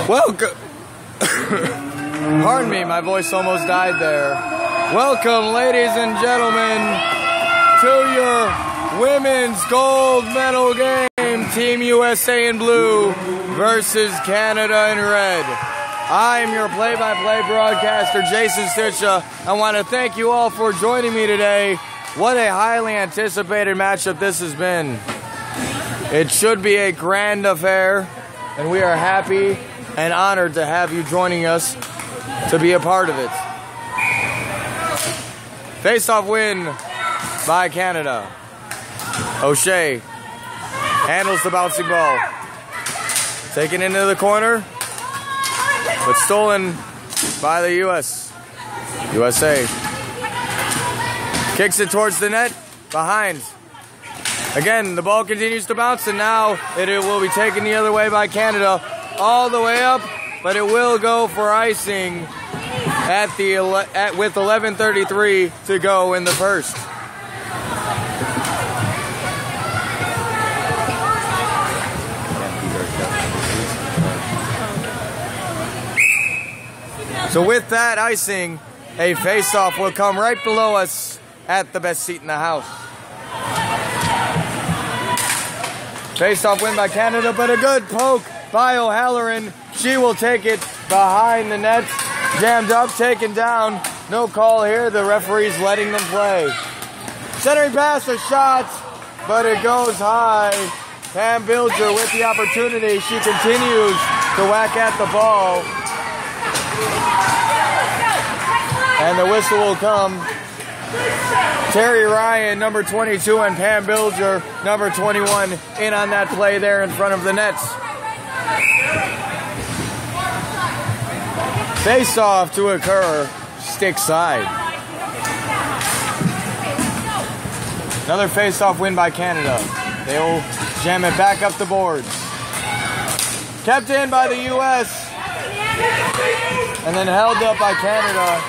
Welcome. Pardon me, my voice almost died there. Welcome, ladies and gentlemen, to your women's gold medal game. Team USA in blue versus Canada in red. I am your play-by-play broadcaster, Jason Stitcha. I want to thank you all for joining me today. What a highly anticipated matchup this has been. It should be a grand affair, and we are happy and honored to have you joining us to be a part of it. Face-off win by Canada. O'Shea handles the bouncing ball. Taken into the corner, but stolen by the USA. Kicks it towards the net, behind. Again, the ball continues to bounce, and now it will be taken the other way by Canada. All the way up, but it will go for icing with 11:33 to go in the first. So with that icing, a face-off will come right below us at the best seat in the house. Face-off win by Canada, but a good poke by O'Halloran. She will take it behind the net. Jammed up, taken down. No call here. The referee's letting them play. Centering pass, a shot, but it goes high. Pam Bilger with the opportunity. She continues to whack at the ball. And the whistle will come. Terry Ryan, number 22, and Pam Bilger, number 21, in on that play there in front of the nets. Face-off to occur, stick side. Another face-off win by Canada. They will jam it back up the boards. Kept in by the U.S. and then held up by Canada.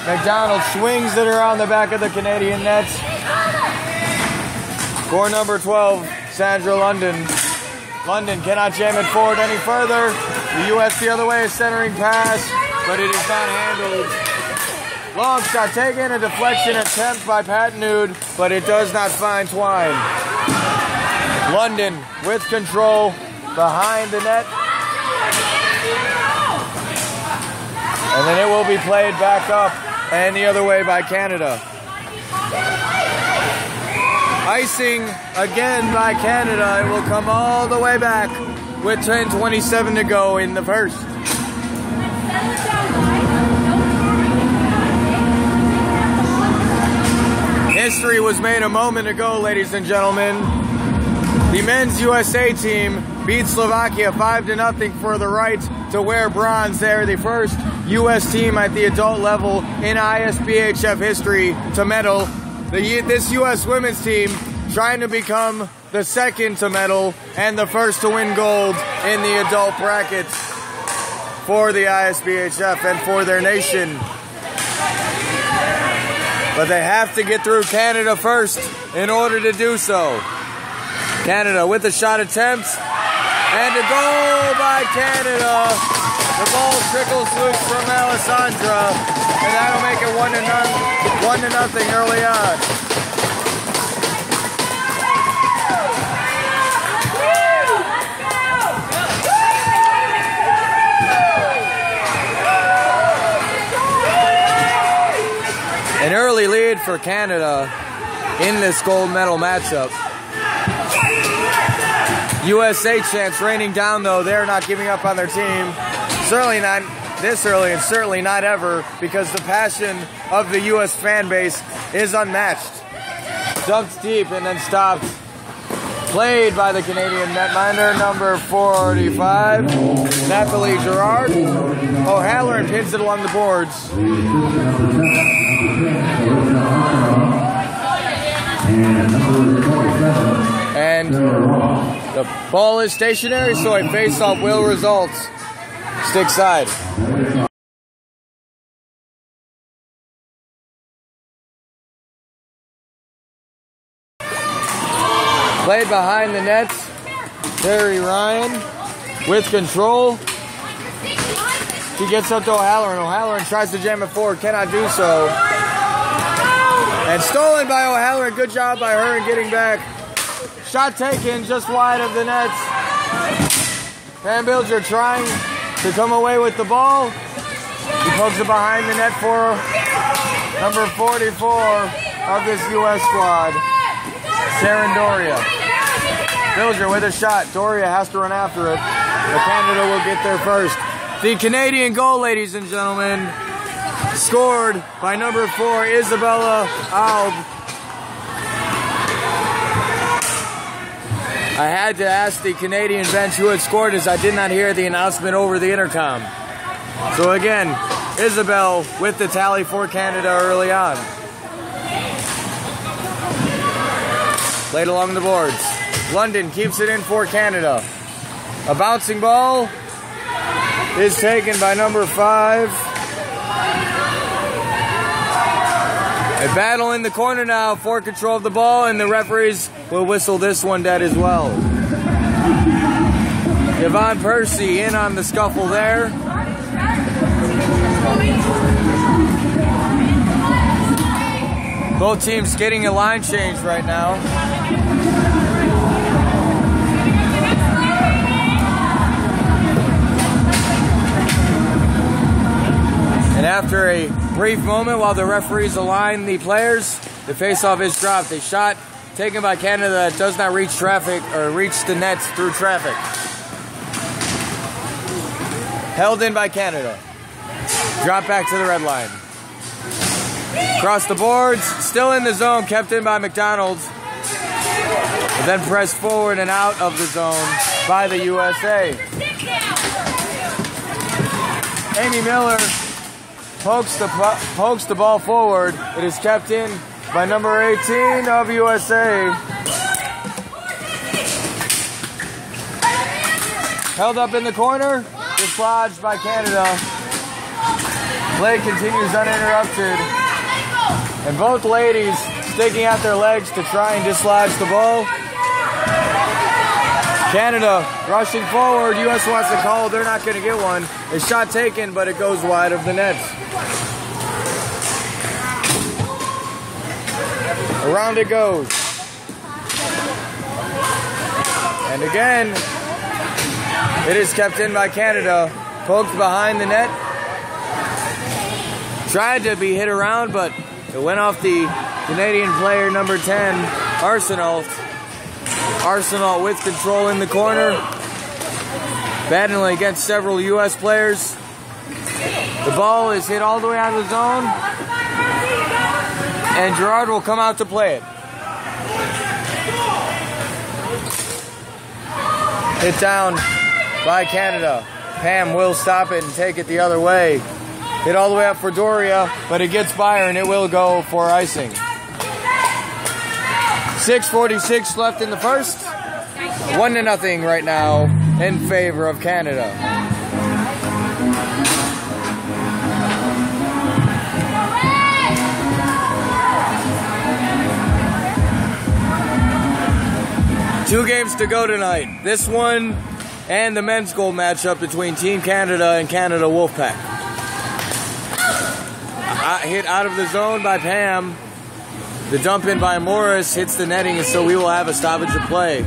McDonald swings it around the back of the Canadian net. Score number 12, Sandra London. London cannot jam it forward any further. The U.S. the other way, centering pass, but it is not handled. Long shot taken, a deflection attempt by Pat Nude, but it does not find Twine. London with control behind the net. And then it will be played back up and the other way by Canada. Icing again by Canada. It will come all the way back with 10:27 to go in the first. History was made a moment ago, ladies and gentlemen. The men's USA team beat Slovakia 5-0 for the right to wear bronze. They're the first U.S. team at the adult level in ISBHF history to medal. This U.S. women's team trying to become the second to medal and the first to win gold in the adult brackets for the ISBHF and for their nation. But they have to get through Canada first in order to do so. Canada with a shot attempt and a goal by Canada. The ball trickles loose from Alessandra, and that'll make it 1-0 early on. An early lead for Canada in this gold medal matchup. USA chants raining down, though. They're not giving up on their team. Certainly not this early, and certainly not ever, because the passion of the U.S. fan base is unmatched. Dumped deep and then stopped. Played by the Canadian netminder, number 45, Nathalie Girard. O'Halloran pins it along the boards. And the ball is stationary, so a face-off will result. Stick side. Played behind the nets. Terry Ryan with control. He gets up to O'Halloran. O'Halloran tries to jam it forward, cannot do so. And stolen by O'Halloran. Good job by her in getting back. Shot taken just wide of the nets. Pam Bilger trying to come away with the ball. He pokes it behind the net for number 44 of this U.S. squad, Saren Doria. Bilger with a shot. Doria has to run after it, but Canada will get there first. The Canadian goal, ladies and gentlemen, scored by number 4, Isabella Alb. I had to ask the Canadian bench who had scored, as I did not hear the announcement over the intercom. So again, Isabel with the tally for Canada early on. Played along the boards. London keeps it in for Canada. A bouncing ball is taken by number 5. A battle in the corner now for control of the ball, and the referees will whistle this one dead as well. Yvonne Percy in on the scuffle there. Both teams getting a line change right now. And after a brief moment while the referees align the players, the faceoff is dropped. A shot taken by Canada that does not reach traffic or reach the nets through traffic. Held in by Canada. Drop back to the red line. Across the boards, still in the zone, kept in by McDonald. And then pressed forward and out of the zone by the USA. Amy Miller pokes the ball forward. It is kept in by number 18 of USA. Held up in the corner, dislodged by Canada. Play continues uninterrupted. And both ladies sticking out their legs to try and dislodge the ball. Canada rushing forward. U.S. wants a call. They're not going to get one. A shot taken, but it goes wide of the nets. Around it goes. And again, it is kept in by Canada. Poked behind the net. Tried to be hit around, but it went off the Canadian player, number 10, Arsenault. Arsenault with control in the corner. Battling against several U.S. players. The ball is hit all the way out of the zone. And Girard will come out to play it. Hit down by Canada. Pam will stop it and take it the other way. Hit all the way up for Doria, but it gets by her and it will go for icing. 6:46 left in the first. 1-0 right now in favor of Canada. Two games to go tonight. This one and the men's gold matchup between Team Canada and Canada Wolfpack. Hit out of the zone by Pam. The dump in by Morris hits the netting, and so we will have a stoppage of play.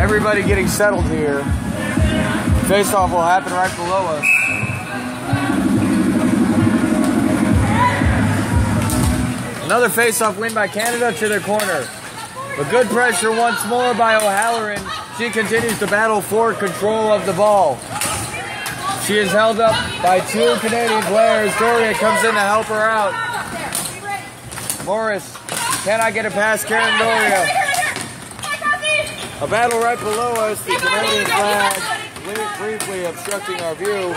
Everybody getting settled here. Face-off will happen right below us. Another face-off win by Canada to their corner. But good pressure once more by O'Halloran. She continues to battle for control of the ball. She is held up by two Canadian players. Doria comes in to help her out. Morris cannot get it past Karen Doria. A battle right below us. The Canadian flag briefly obstructing our view.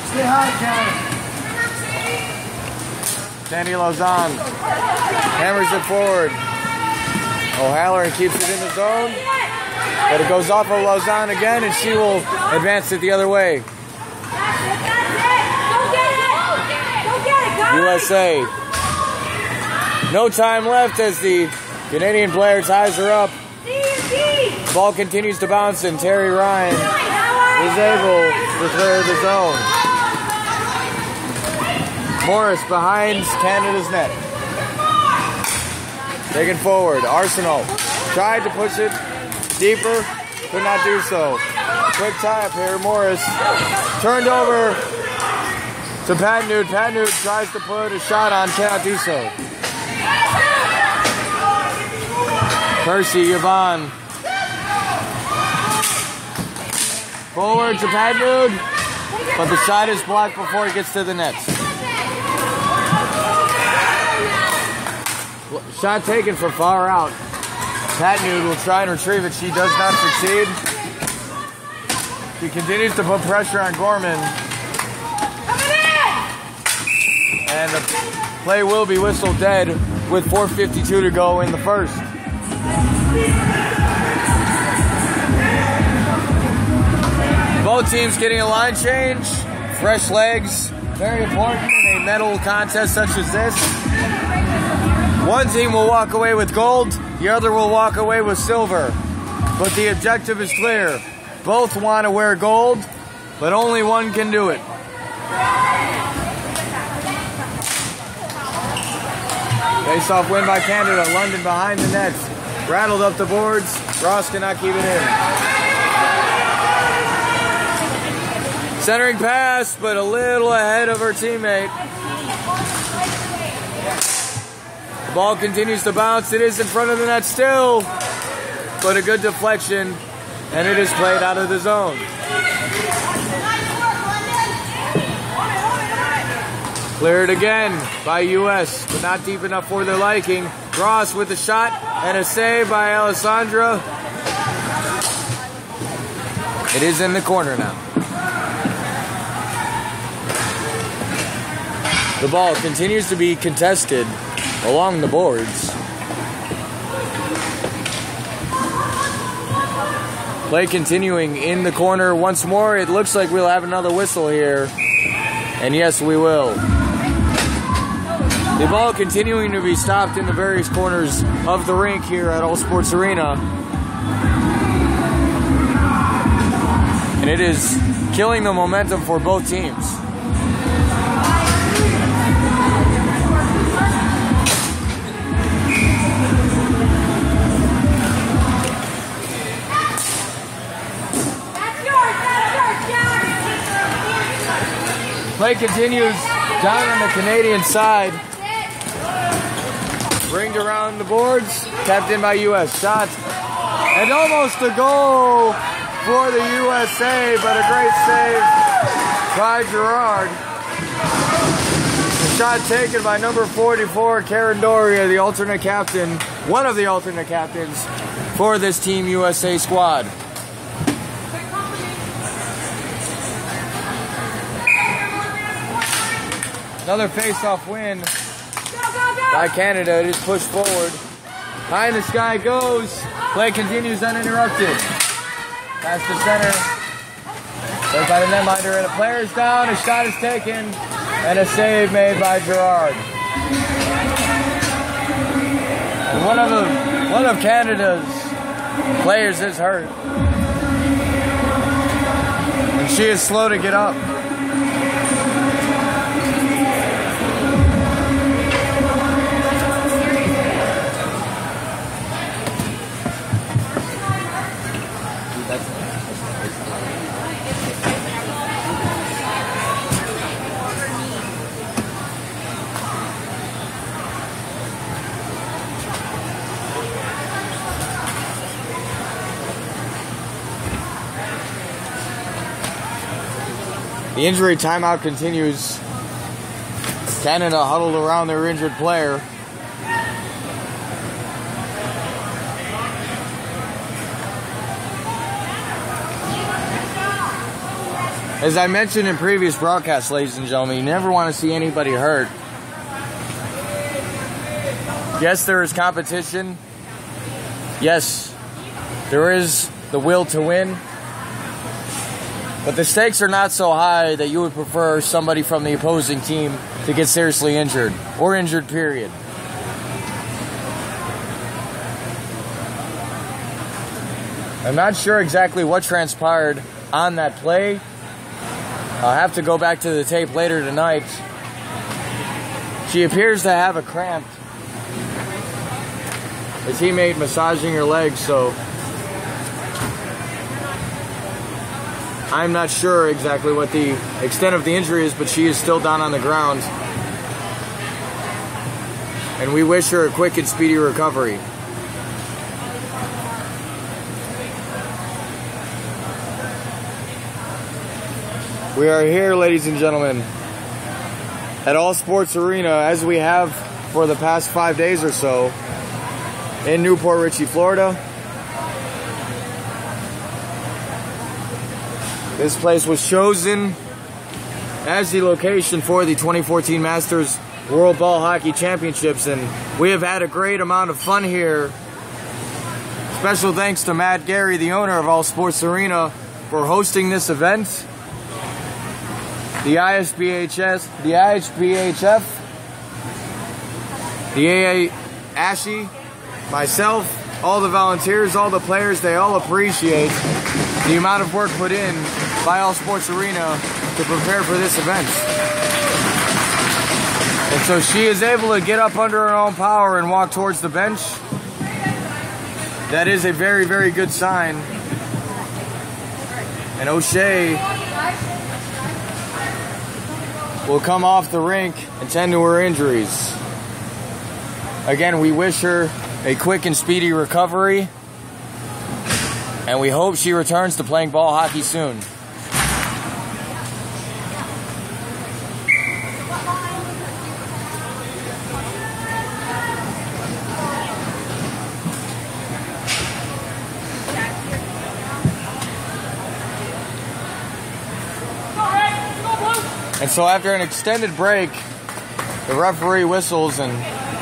Stay high, Karen. Sandy Lausanne hammers it forward. O'Halloran keeps it in the zone, but it goes off of Lausanne again, and she will advance it the other way. USA. No time left as the Canadian player ties her up. The ball continues to bounce, and Terry Ryan is able to clear the zone. Morris behind Canada's net. Taken forward. Arsenal tried to push it deeper, could not do so. Quick tie-up here. Morris turned over to Patnud. Patnud tries to put a shot on, cannot do so. Percy Yvonne. Forward to Patnud, but the shot is blocked before it gets to the net. Shot taken from far out. Patnud will try and retrieve it. She does not succeed. She continues to put pressure on Gorman. And the play will be whistled dead with 4:52 to go in the first. Both teams getting a line change. Fresh legs. Very important in a medal contest such as this. One team will walk away with gold, the other will walk away with silver. But the objective is clear. Both want to wear gold, but only one can do it. Face-off win by Canada. London behind the nets. Rattled up the boards. Ross cannot keep it in. Centering pass, but a little ahead of her teammate. The ball continues to bounce. It is in front of the net still, but a good deflection, and it is played out of the zone. Cleared again by U.S., but not deep enough for their liking. Ross with a shot and a save by Alessandra. It is in the corner now. The ball continues to be contested along the boards. Play continuing in the corner once more. It looks like we'll have another whistle here. And yes, we will. The ball continuing to be stopped in the various corners of the rink here at All Sports Arena. And it is killing the momentum for both teams. Play continues down on the Canadian side. Ringed around the boards, tapped in by U.S. Shot. And almost a goal for the USA, but a great save by Gerard. The shot taken by number 44, Karen Doria, the alternate captain, one of the alternate captains for this Team USA squad. Another face-off win by Canada. It is pushed forward. High in the sky goes. Play continues uninterrupted. Pass to center. Played by the netminder, and a player is down. A shot is taken, and a save made by Gerard. And one of Canada's players is hurt, and she is slow to get up. The injury timeout continues. Canada huddled around their injured player. As I mentioned in previous broadcasts, ladies and gentlemen, you never want to see anybody hurt. Yes, there is competition. Yes, there is the will to win. But the stakes are not so high that you would prefer somebody from the opposing team to get seriously injured, or injured, period. I'm not sure exactly what transpired on that play. I'll have to go back to the tape later tonight. She appears to have a cramp. A teammate massaging her legs, so I'm not sure exactly what the extent of the injury is, but she is still down on the ground. And we wish her a quick and speedy recovery. We are here, ladies and gentlemen, at All Sports Arena, as we have for the past 5 days or so, in Newport Richey, Florida. This place was chosen as the location for the 2014 Masters World Ball Hockey Championships, and we have had a great amount of fun here. Special thanks to Matt Gary, the owner of All Sports Arena, for hosting this event. The ISBHS, the IHBHF, the AA ASHI, myself, all the volunteers, all the players, they all appreciate the amount of work put in by All Sports Arena to prepare for this event. And so she is able to get up under her own power and walk towards the bench. That is a very, very good sign. And O'Shea will come off the rink and tend to her injuries. Again, we wish her a quick and speedy recovery, and we hope she returns to playing ball hockey soon. And so after an extended break, the referee whistles and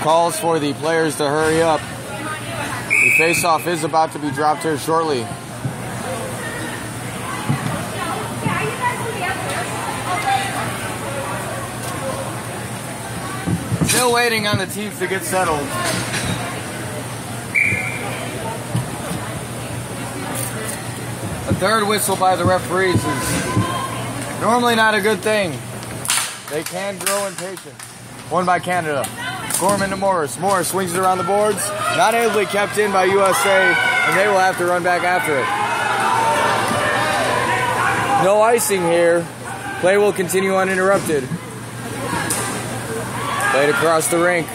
calls for the players to hurry up. The face-off is about to be dropped here shortly. Still waiting on the teams to get settled. A third whistle by the referees is normally not a good thing. They can grow impatient. One by Canada. Gorman to Morris. Morris swings it around the boards. Not able to be kept in by USA, and they will have to run back after it. No icing here. Play will continue uninterrupted. Played across the rink.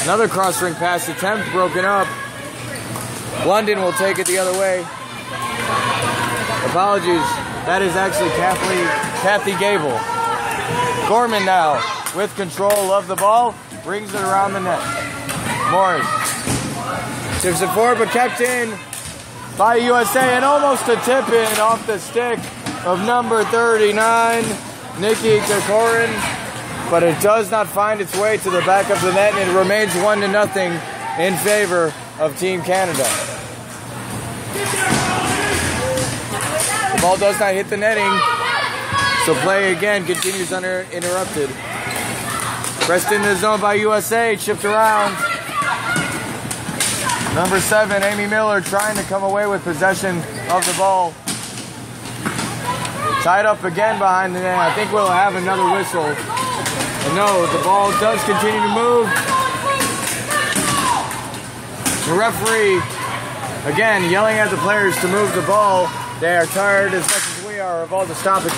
Another cross-rink pass attempt broken up. London will take it the other way. Apologies. That is actually Kathy Gable. Gorman now with control of the ball. Brings it around the net. Morris tips it forward, but kept in by USA, and almost a tip in off the stick of number 39, Nikki Kokorin, but it does not find its way to the back of the net, and it remains 1-0 in favor of Team Canada. The ball does not hit the netting, so play again continues uninterrupted. Pressed into the zone by USA, chipped around. Number 7, Amy Miller, trying to come away with possession of the ball. Tied up again behind the net. I think we'll have another whistle. And no, the ball does continue to move. The referee, again, yelling at the players to move the ball. They are tired as much as we are of all the stoppages.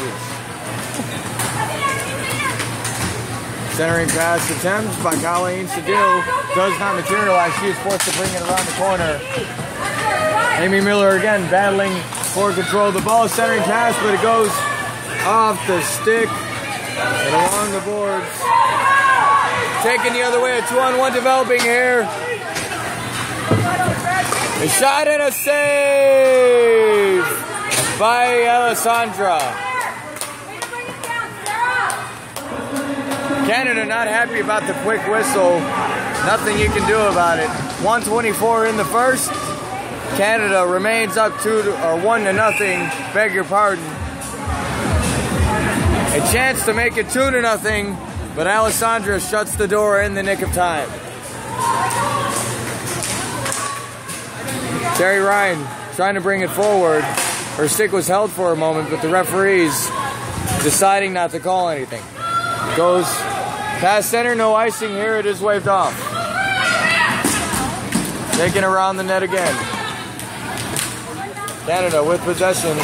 Centering pass attempt by Colleen Sedil does not materialize. She is forced to bring it around the corner. Amy Miller again battling for control of the ball, centering pass, but it goes off the stick and along the boards. Taken the other way, a 2-on-1 developing here. A shot and a save by Alessandra. Canada not happy about the quick whistle. Nothing you can do about it. 1:24 in the first. Canada remains up 1-0. Beg your pardon. A chance to make it 2-0, but Alessandra shuts the door in the nick of time. Terry Ryan trying to bring it forward. Her stick was held for a moment, but the referees deciding not to call anything. Goes past center, no icing here. It is waved off. Taken around the net again. Canada with possession.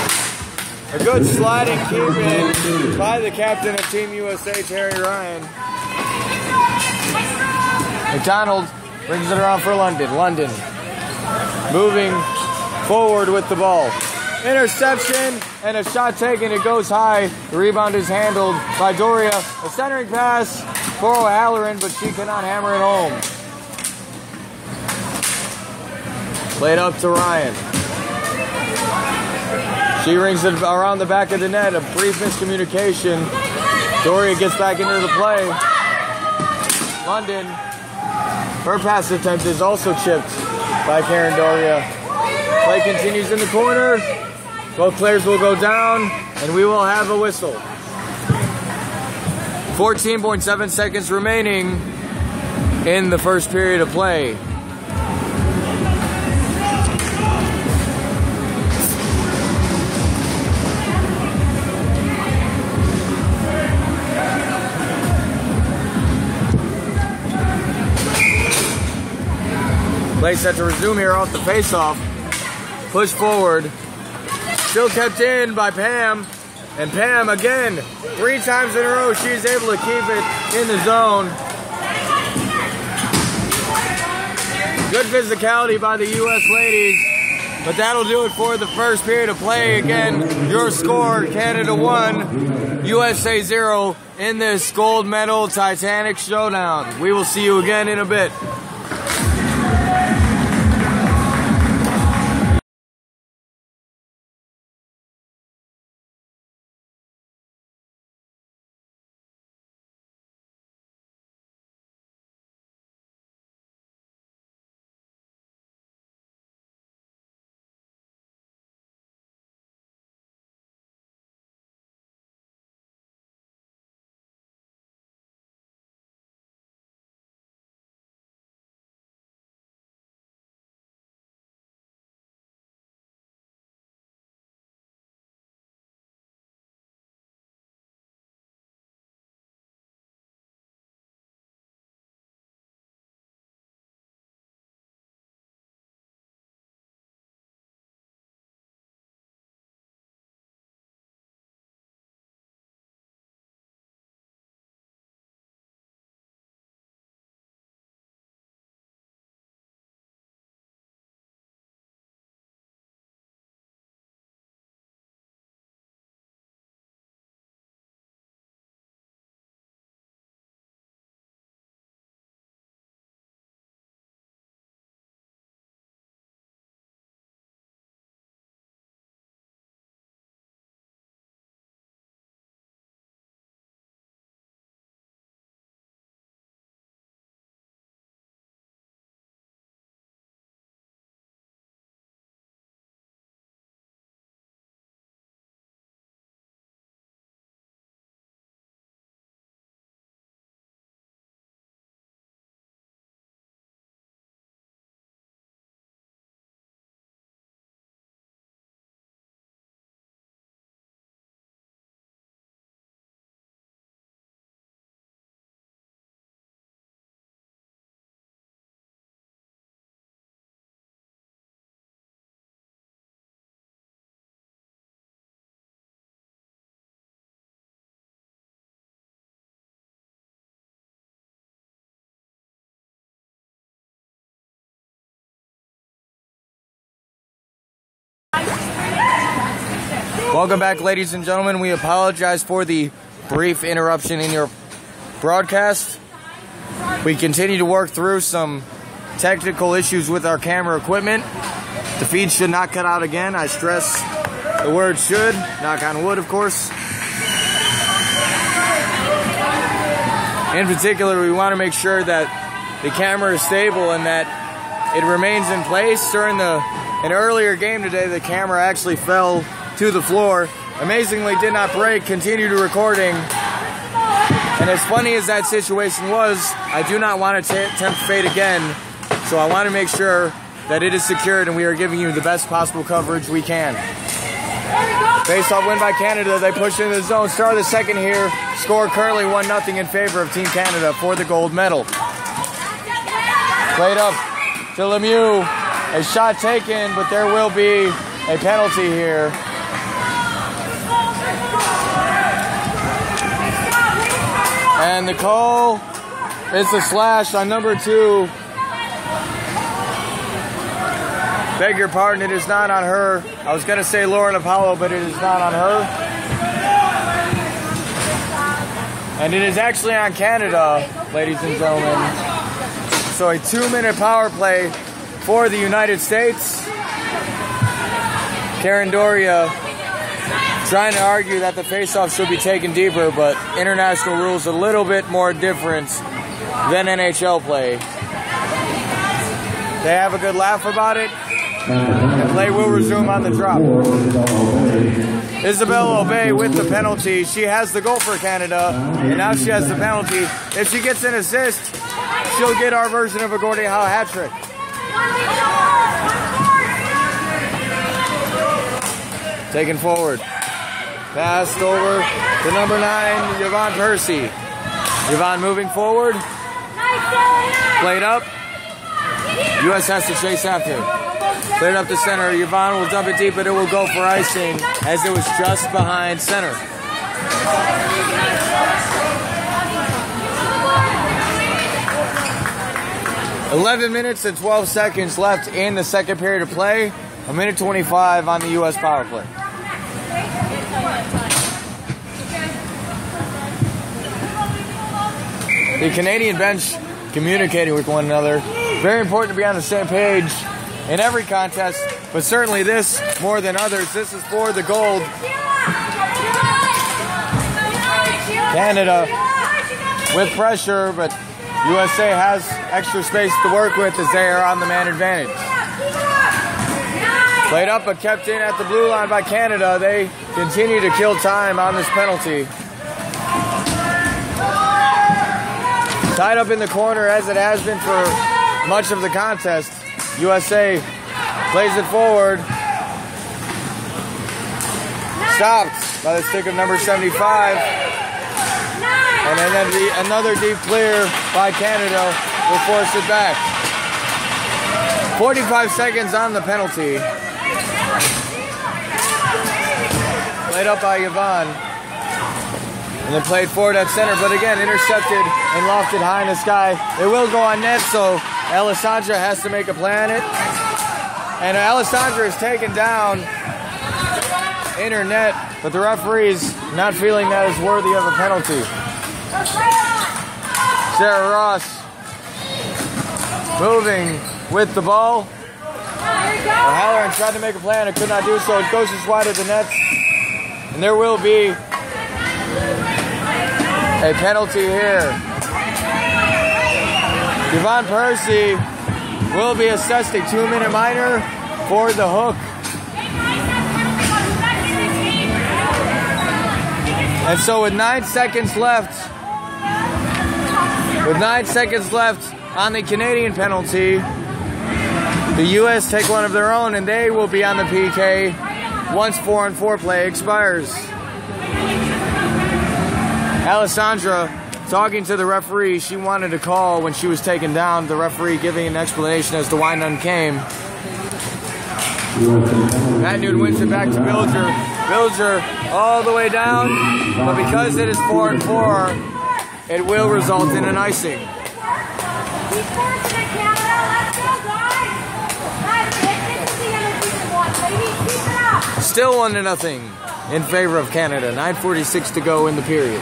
A good sliding keep-in by the captain of Team USA, Terry Ryan. McDonald brings it around for London. London moving forward with the ball. Interception and a shot taken. It goes high. The rebound is handled by Doria. A centering pass for O'Halloran, but she cannot hammer it home. Played up to Ryan. She rings it around the back of the net. A brief miscommunication. Doria gets back into the play. London. Her pass attempt is also chipped by Karen Doria. Play continues in the corner. Both players will go down, and we will have a whistle. 14.7 seconds remaining in the first period of play. Play set to resume here off the face-off. Push forward. Still kept in by Pam. And Pam again, 3 times in a row, she's able to keep it in the zone. Good physicality by the U.S. ladies. But that'll do it for the first period of play. Again, your score, Canada 1, USA 0 in this gold medal Titanic showdown. We will see you again in a bit. Welcome back, ladies and gentlemen. We apologize for the brief interruption in your broadcast. We continue to work through some technical issues with our camera equipment. The feed should not cut out again. I stress the word should, knock on wood, of course. In particular, we want to make sure that the camera is stable and that it remains in place. During an earlier game today, the camera actually fell to the floor. Amazingly did not break, continued recording. And as funny as that situation was, I do not want to tempt fate again. So I want to make sure that it is secured and we are giving you the best possible coverage we can. Face-off win by Canada. They push into the zone. Start of the second here. Score currently 1-0 in favor of Team Canada for the gold medal. Played up to Lemieux. A shot taken, but there will be a penalty here. And the call is a slash on number 2. Beg your pardon, it is not on her. I was going to say Lauren Apollo, but it is not on her. And it is actually on Canada, ladies and gentlemen. So a 2-minute power play for the United States. Karen Doria trying to argue that the face-off should be taken deeper, but international rules a little bit more different than NHL play. They have a good laugh about it, and play will resume on the drop. Isabelle Aubé with the penalty. She has the goal for Canada, and now she has the penalty. If she gets an assist, she'll get our version of a Gordie Howe hat trick. Taken forward. Passed over to number 9, Yvonne Percy. Yvonne moving forward. Played up. U.S. has to chase after. Played up to center. Yvonne will dump it deep, but it will go for icing as it was just behind center. $11 and 12 seconds left in the second period of play. 1:25 on the U.S. power play. The Canadian bench communicating with one another. Very important to be on the same page in every contest, but certainly this more than others. This is for the gold. Canada with pressure, but USA has extra space to work with as they are on the man advantage. Played up but kept in at the blue line by Canada. They continue to kill time on this penalty. Tied up in the corner as it has been for much of the contest. USA plays it forward. Stopped by the stick of number 75. And then another deep clear by Canada will force it back. 45 seconds on the penalty. Played up by Yvonne. And then played forward at center, but again, intercepted and lofted high in the sky. It will go on net, so Alessandra has to make a play on it. And Alessandra is taken down in her net, but the referee's not feeling that is worthy of a penalty. Sarah Ross moving with the ball. O'Halloran tried to make a play and it could not do so. It goes just wide of the net. And there will be a penalty here. Yvonne Percy will be assessed a 2-minute minor for the hook. And so with 9 seconds left, on the Canadian penalty, the U.S. take one of their own and they will be on the PK once 4-on-4 play expires. Alessandra talking to the referee. She wanted to call when she was taken down. The referee giving an explanation as to why none came. Matt Newton wins it back to Bilger. Bilger all the way down, but because it is 4-on-4, it will result in an icing. Still 1-0. in favor of Canada. 9:46 to go in the period.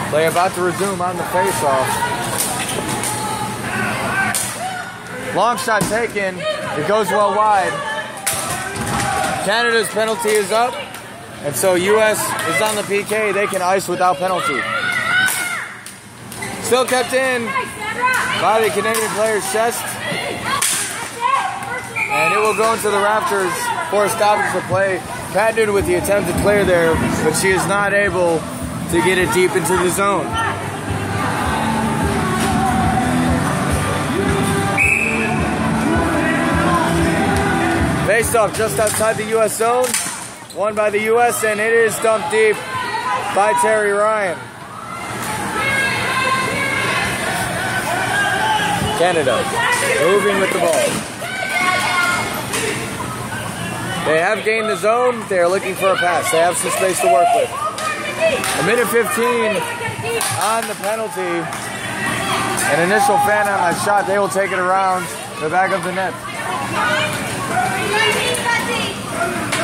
Play about to resume on the face-off. Long shot taken. It goes well wide. Canada's penalty is up, and so U.S. is on the PK. They can ice without penalty. Still kept in by the Canadian player's chest. And it will go into the rafters for a stoppage of play. Patton with the attempted clear there, but she is not able to get it deep into the zone. Faced off just outside the U.S. zone. Won by the U.S. and it is dumped deep by Terry Ryan. Canada moving with the ball. They have gained the zone. They are looking for a pass. They have some space to work with. A minute 15 on the penalty. An initial fan on that shot. They will take it around the back of the net.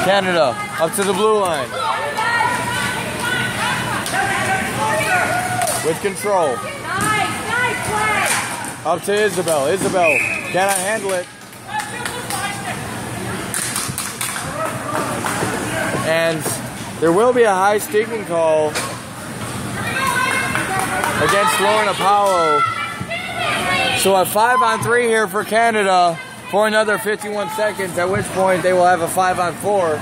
Canada up to the blue line. With control. Up to Isabel. Isabel cannot handle it. And there will be a high sticking call against Lauren Apollo. So a 5-on-3 here for Canada for another 51 seconds, at which point they will have a 5-on-4.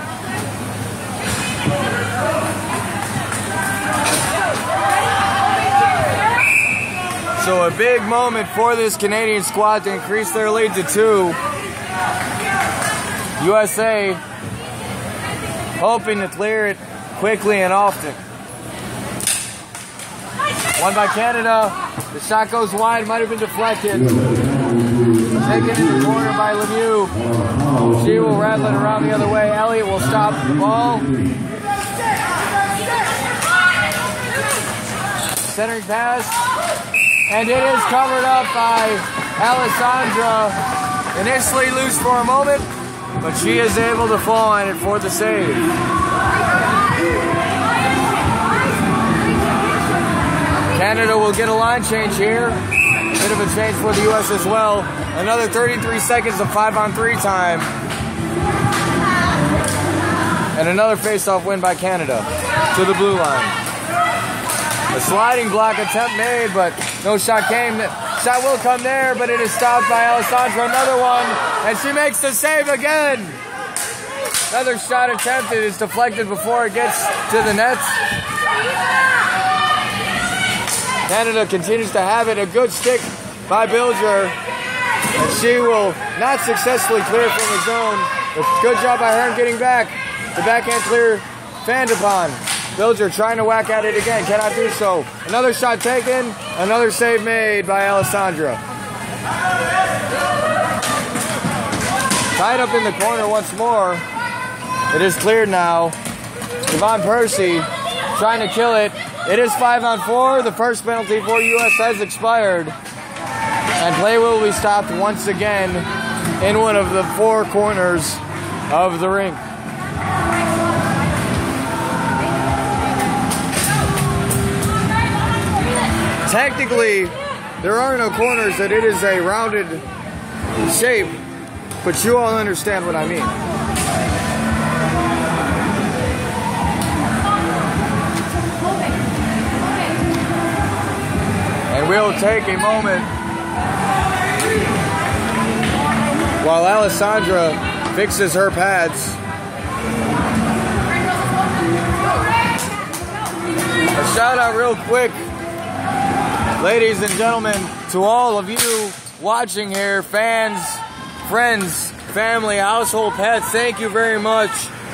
So a big moment for this Canadian squad to increase their lead to 2. USA hoping to clear it quickly and often. Won by Canada. The shot goes wide, might have been deflected. Taken in the corner by Lemieux. She will rattle it around the other way. Elliott will stop the ball. Centering pass. And it is covered up by Alessandra. Initially loose for a moment, but she is able to fall on it for the save. Canada will get a line change here. Bit of a change for the U.S. as well. Another 33 seconds of 5-on-3 time. And another face-off win by Canada to the blue line. A sliding block attempt made, but no shot came. Shot will come there, but it is stopped by Alessandra. Another one, and she makes the save again. Another shot attempted is deflected before it gets to the net. Canada continues to have it. A good stick by Bilger. And she will not successfully clear from the zone. But good job by her in getting back. The backhand clear fanned upon. Bilger trying to whack at it again. Cannot do so. Another shot taken. Another save made by Alessandra. Tied up in the corner once more. It is cleared now. Devon Percy trying to kill it. It is 5-on-4. The first penalty for U.S. has expired. And play will be stopped once again in one of the 4 corners of the rink. Technically, there are no corners, that it is a rounded shape, but you all understand what I mean. And we'll take a moment while Alessandra fixes her pads. A shout out real quick, ladies and gentlemen, to all of you watching here, fans, friends, family, household pets, thank you very much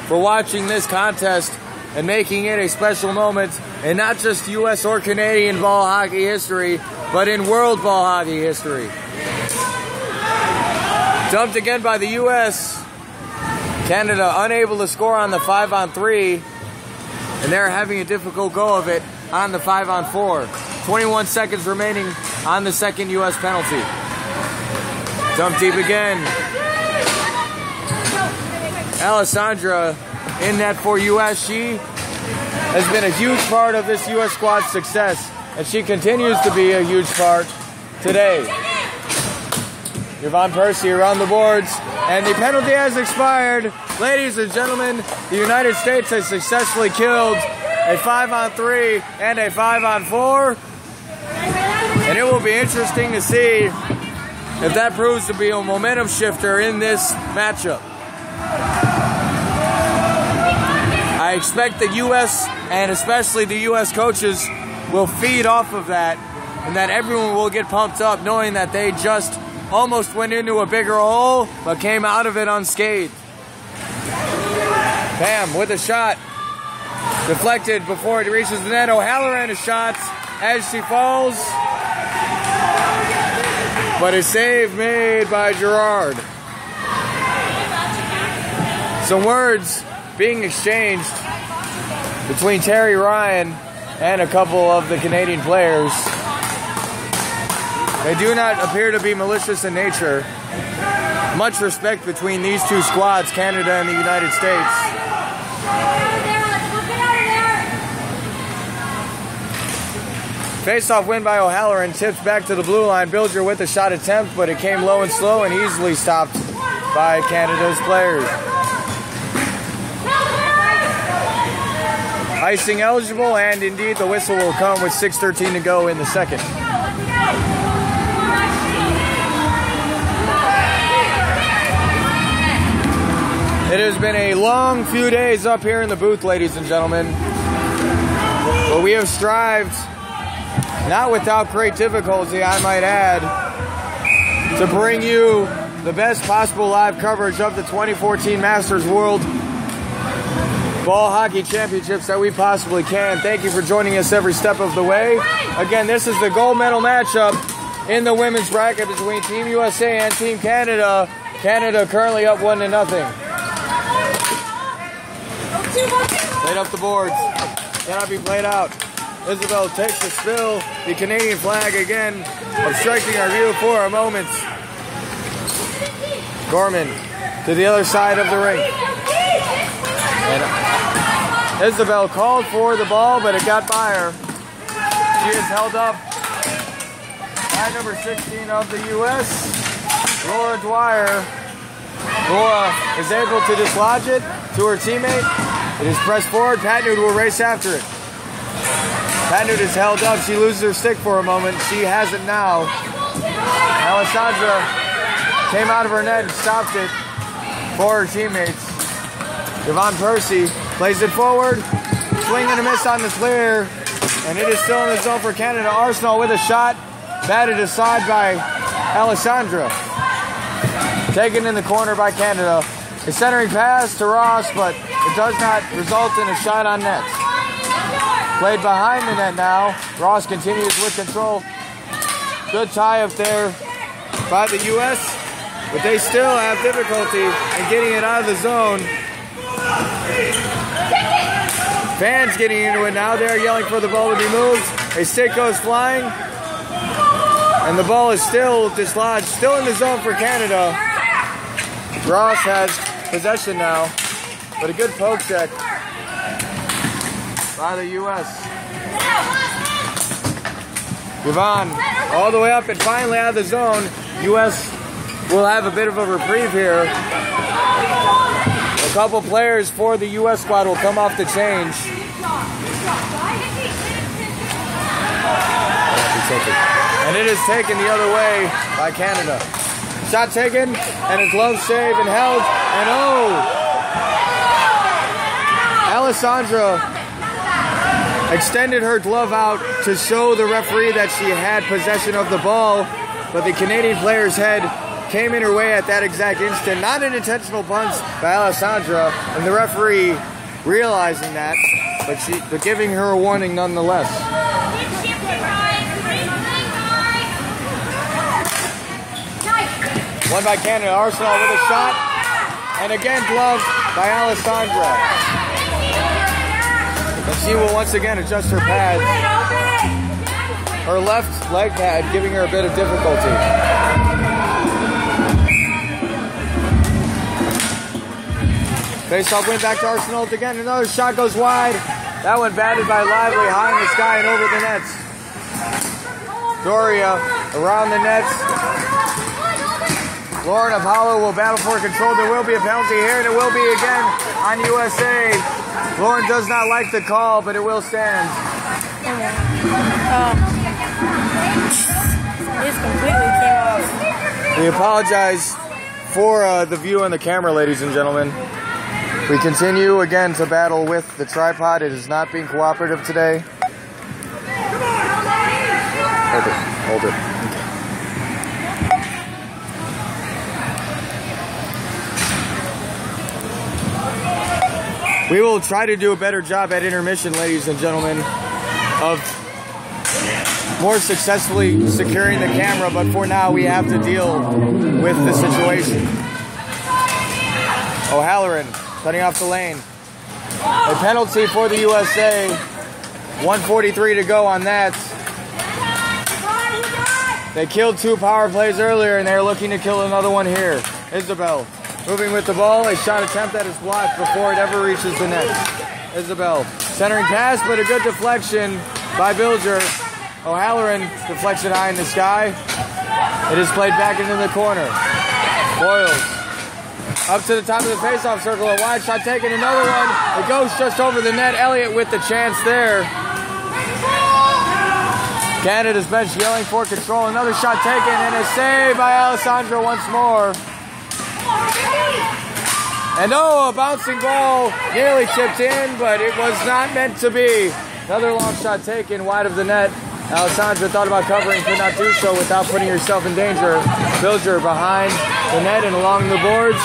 for watching this contest and making it a special moment in not just U.S. or Canadian ball hockey history, but in world ball hockey history. Dumped again by the U.S. Canada unable to score on the 5-on-3, and they're having a difficult go of it on the 5-on-4. 21 seconds remaining on the second U.S. penalty. Dump deep again. Alessandra in net for U.S. She has been a huge part of this U.S. squad's success, and she continues to be a huge part today. Yvonne Percy around the boards, and the penalty has expired. Ladies and gentlemen, the United States has successfully killed a 5-on-3 and a 5-on-4, and it will be interesting to see if that proves to be a momentum shifter in this matchup. I expect the U.S. and especially the U.S. coaches will feed off of that, and that everyone will get pumped up knowing that they just almost went into a bigger hole but came out of it unscathed. Pam with a shot. Deflected before it reaches the net. O'Halloran a shot as she falls. But a save made by Gerard. Some words being exchanged between Terry Ryan and a couple of the Canadian players. They do not appear to be malicious in nature. Much respect between these two squads, Canada and the United States. Face-off win by O'Halloran, tips back to the blue line. Bilger with a shot attempt, but it came low and slow and easily stopped by Canada's players. Icing eligible, and indeed the whistle will come with 6:13 to go in the second. It has been a long few days up here in the booth, ladies and gentlemen, but we have strived, not without great difficulty, I might add, to bring you the best possible live coverage of the 2014 Masters World Ball Hockey Championships that we possibly can. Thank you for joining us every step of the way. Again, this is the gold medal matchup in the women's bracket between Team USA and Team Canada. Canada currently up 1-0. Played up the boards. Cannot be played out. Isabel takes the spill. The Canadian flag again obstructing our view for a moment. Gorman to the other side of the rink. And Isabel called for the ball, but it got by her. She is held up by number 16 of the U.S., Laura Dwyer. Laura is able to dislodge it to her teammate. It is pressed forward. Patnud will race after it. Patnud is held up. She loses her stick for a moment. She has it now. Alessandra came out of her net and stopped it for her teammates. Yvonne Percy plays it forward. Swing and a miss on the clear. And it is still in the zone for Canada. Arsenal with a shot. Batted aside by Alessandra. Taken in the corner by Canada. A centering pass to Ross, but it does not result in a shot on net. Played behind the net now. Ross continues with control. Good tie up there by the U.S., but they still have difficulty in getting it out of the zone. Fans getting into it now. They're yelling for the ball to be moved. A stick goes flying, and the ball is still dislodged. Still in the zone for Canada. Ross has possession now, but a good poke check by the U.S. Yvonne all the way up and finally out of the zone. U.S. will have a bit of a reprieve here. A couple players for the U.S. squad will come off the change. And it is taken the other way by Canada. Shot taken, and a glove save and held, and Alessandra extended her glove out to show the referee that she had possession of the ball, but the Canadian player's head came in her way at that exact instant. Not an intentional punch by Alessandra, and the referee realizing that, but giving her a warning nonetheless. One by Canada. Arsenal with a shot, and again gloved by Alessandra. And she will once again adjust her pad. Her left leg pad giving her a bit of difficulty. Face-off win back to Arsenal again. Another shot goes wide. That one batted by Lively, high in the sky and over the nets. Doria around the nets. Lauren Apollo will battle for control. There will be a penalty here, and it will be again on USA. Lauren does not like the call, but it will stand. It's completely came off. We apologize for the view on the camera, ladies and gentlemen. We continue again to battle with the tripod. It is not being cooperative today. Hold it. Hold it. We will try to do a better job at intermission, ladies and gentlemen, of more successfully securing the camera, but for now we have to deal with the situation. O'Halloran cutting off the lane. A penalty for the USA. 1:43 to go on that. They killed 2 power plays earlier, and they're looking to kill another one here. Isabel moving with the ball. A shot attempt that is blocked before it ever reaches the net. Isabel centering pass, but a good deflection by Bilger. O'Halloran, deflection high in the sky. It is played back into the corner. Boyles up to the top of the face-off circle. A wide shot taken, another one. It goes just over the net. Elliott with the chance there. Canada's bench yelling for control. Another shot taken and a save by Alessandra once more. And oh, a bouncing ball nearly chipped in, but it was not meant to be. Another long shot taken wide of the net. Alessandra thought about covering, could not do so without putting herself in danger. Bilger behind the net and along the boards.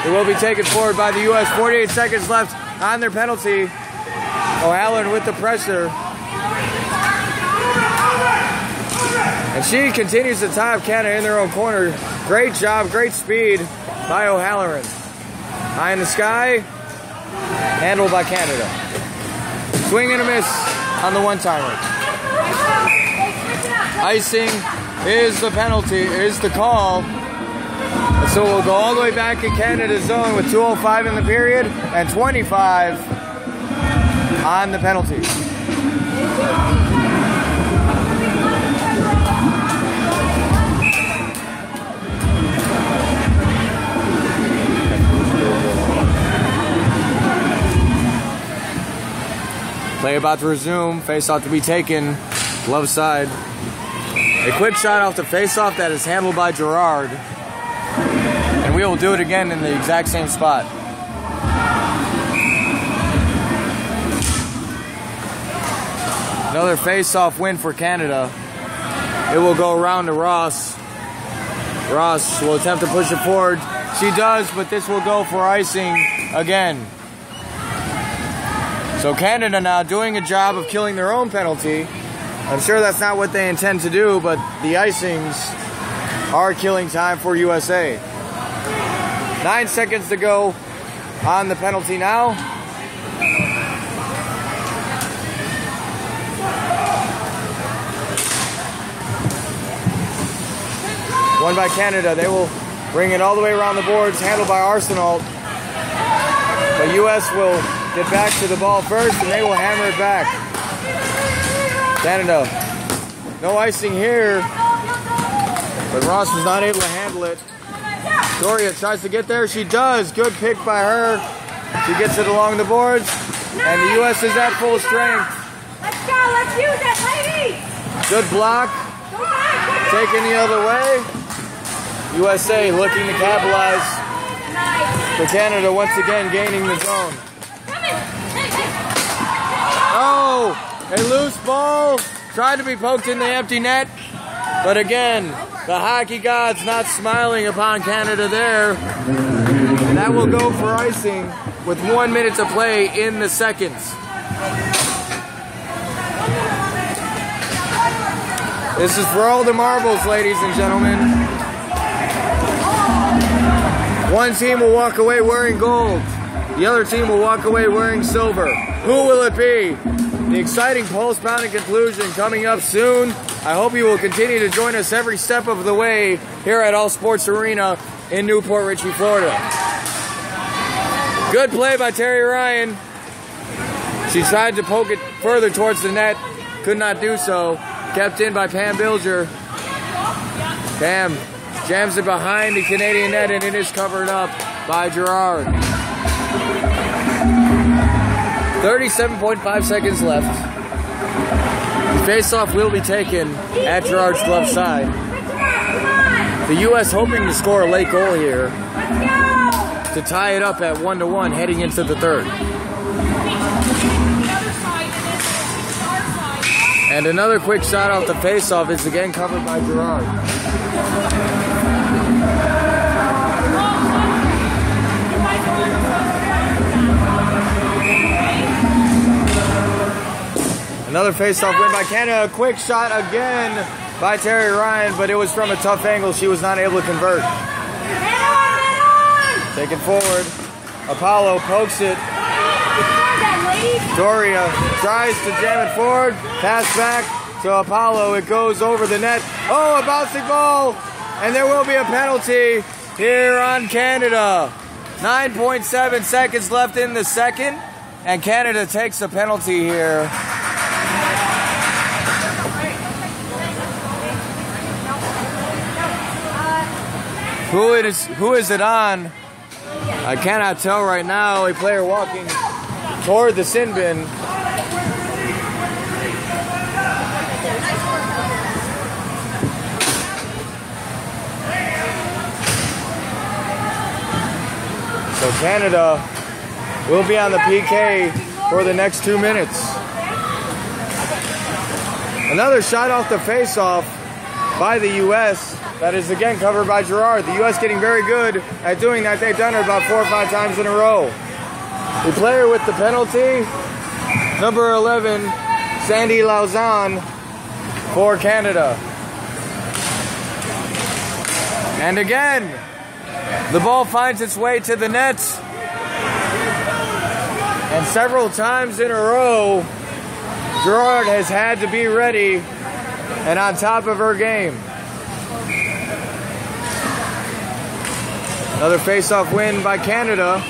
It will be taken forward by the U.S. 48 seconds left on their penalty. O'Halloran with the pressure. And she continues to tie up Canada in their own corner. Great job, great speed by O'Halloran. High in the sky, handled by Canada. Swing and a miss on the one-timer. Icing is the penalty, is the call. And so we'll go all the way back in Canada's zone with 2:05 in the period and 25 on the penalty. Play about to resume. Face-off to be taken. Glove side. A quick shot off the face-off that is handled by Gerard. And we will do it again in the exact same spot. Another face-off win for Canada. It will go around to Ross. Ross will attempt to push it forward. She does, but this will go for icing again. So Canada now doing a job of killing their own penalty. I'm sure that's not what they intend to do, but the icings are killing time for USA. 9 seconds to go on the penalty now. Won by Canada. They will bring it all the way around the boards, handled by Arsenal. The U.S. will get back to the ball first, and they will hammer it back. Canada, no icing here, but Ross was not able to handle it. Doria tries to get there. She does. Good pick by her. She gets it along the boards, and the U.S. is at full strength. Let's go. Let's use it, ladies. Good block. Taken the other way. USA looking to capitalize. For Canada once again gaining the zone. Oh, a loose ball. Tried to be poked in the empty net. But again, the hockey gods not smiling upon Canada there. And that will go for icing with 1 minute to play in the seconds. This is for all the marbles, ladies and gentlemen. One team will walk away wearing gold. The other team will walk away wearing silver. Who will it be? The exciting pulse-pounding conclusion coming up soon. I hope you will continue to join us every step of the way here at All Sports Arena in Newport Richey, Florida. Good play by Terry Ryan. She tried to poke it further towards the net. Could not do so. Kept in by Pam Bilger. Pam jams it behind the Canadian net, and it is covered up by Gerard. 37.5 seconds left. The face-off will be taken at Gerard's glove side. The U.S. hoping to score a late goal here to tie it up at 1-1 heading into the third. And another quick shot off the face-off is again covered by Gerard. Another face-off win by Canada. A quick shot again by Terry Ryan, but it was from a tough angle. She was not able to convert. Taken forward. Apollo pokes it. Doria tries to jam it forward. Pass back to Apollo. It goes over the net. Oh, a bouncing ball. And there will be a penalty here on Canada. 9.7 seconds left in the second. And Canada takes a penalty here. Who is it on? I cannot tell right now. A player walking toward the sin bin. So Canada will be on the PK for the next 2 minutes. Another shot off the face-off by the U.S. That is again covered by Gerard. The U.S. getting very good at doing that. They've done it about 4 or 5 times in a row. The player with the penalty, number 11, Sandy Lauzon for Canada. And again, the ball finds its way to the net. And several times in a row, Gerard has had to be ready and on top of her game. Another face-off win by Canada.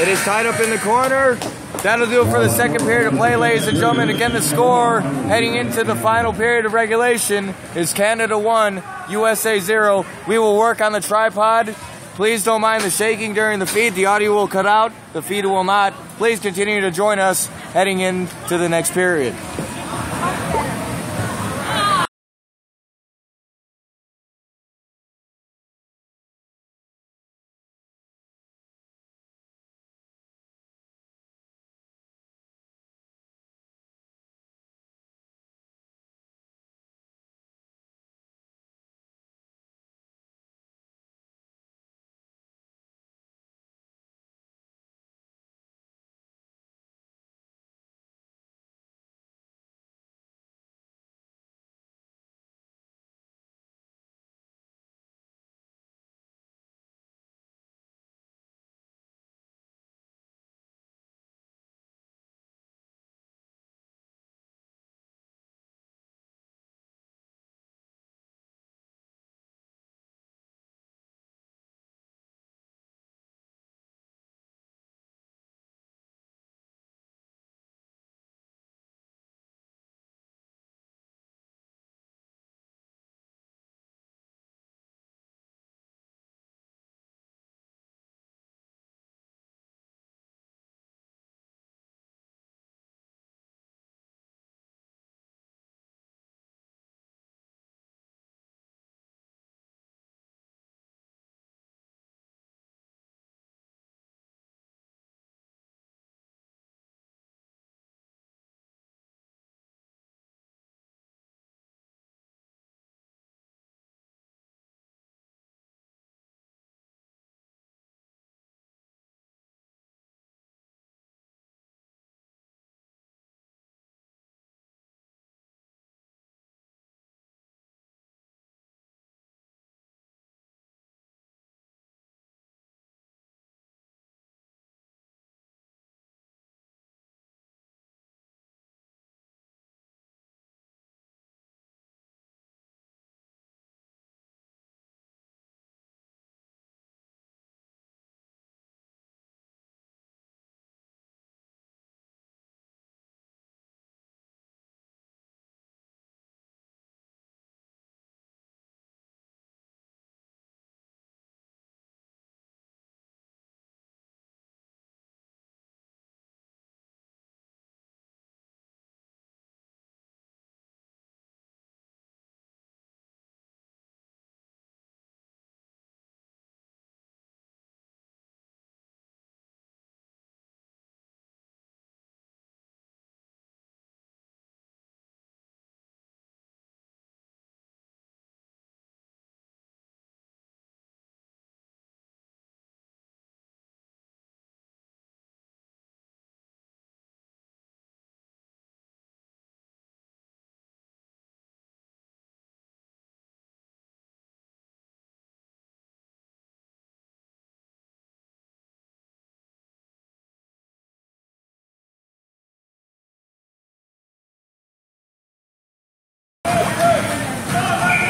It is tied up in the corner. That'll do it for the second period of play, ladies and gentlemen. Again, the score heading into the final period of regulation is Canada 1, USA 0. We will work on the tripod. Please don't mind the shaking during the feed. The audio will cut out. The feed will not. Please continue to join us heading into the next period.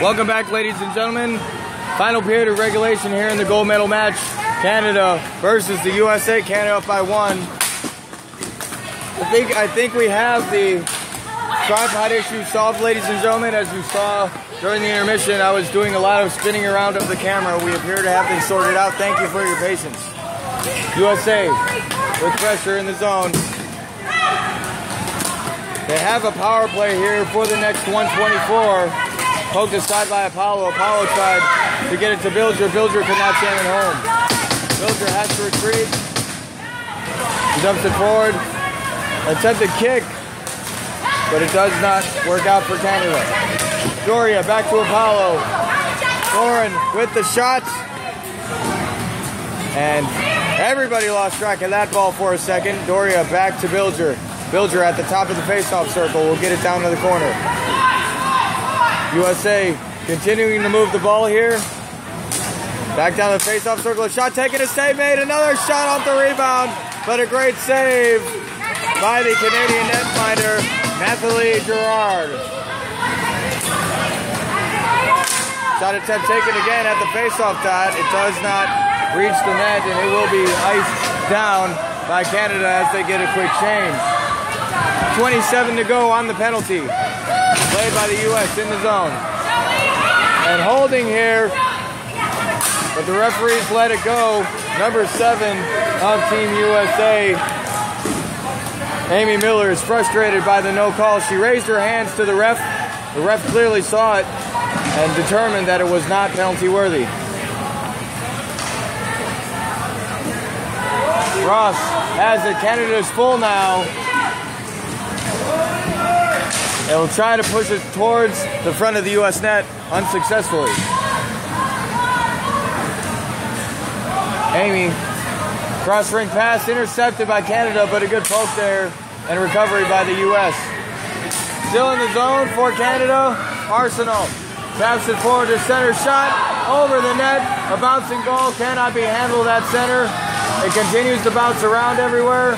Welcome back, ladies and gentlemen. Final period of regulation here in the gold medal match. Canada versus the USA. Canada up by 1. I think we have the tripod issue solved, ladies and gentlemen. As you saw during the intermission, I was doing a lot of spinning around of the camera. We appear to have things sorted out. Thank you for your patience. USA with pressure in the zone. They have a power play here for the next 124. Poked aside by Apollo. Apollo tried to get it to Bilger. Bilger could not jam it home. Bilger has to retreat. He dumps it forward. Attempted kick, but it does not work out for Canada. Doria back to Apollo. Doran with the shots. And everybody lost track of that ball for a second. Doria back to Bilger. Bilger at the top of the face-off circle will get it down to the corner. USA continuing to move the ball here. Back down the face-off circle. A shot taken, a save made. Another shot off the rebound, but a great save by the Canadian netminder, Nathalie Gerard. Shot attempt taken again at the face-off dot. It does not reach the net, and it will be iced down by Canada as they get a quick change. 27 to go on the penalty. Played by the U.S. in the zone. And holding here, but the referees let it go. Number 7 of Team USA, Amy Miller, is frustrated by the no call. She raised her hands to the ref. The ref clearly saw it and determined that it was not penalty worthy. Ross has it. Canada's full now. They'll try to push it towards the front of the U.S. net unsuccessfully. Amy, cross-ring pass intercepted by Canada, but a good poke there and recovery by the U.S. Still in the zone for Canada. Arsenal taps it forward to center, shot over the net. A bouncing ball cannot be handled at center. It continues to bounce around everywhere.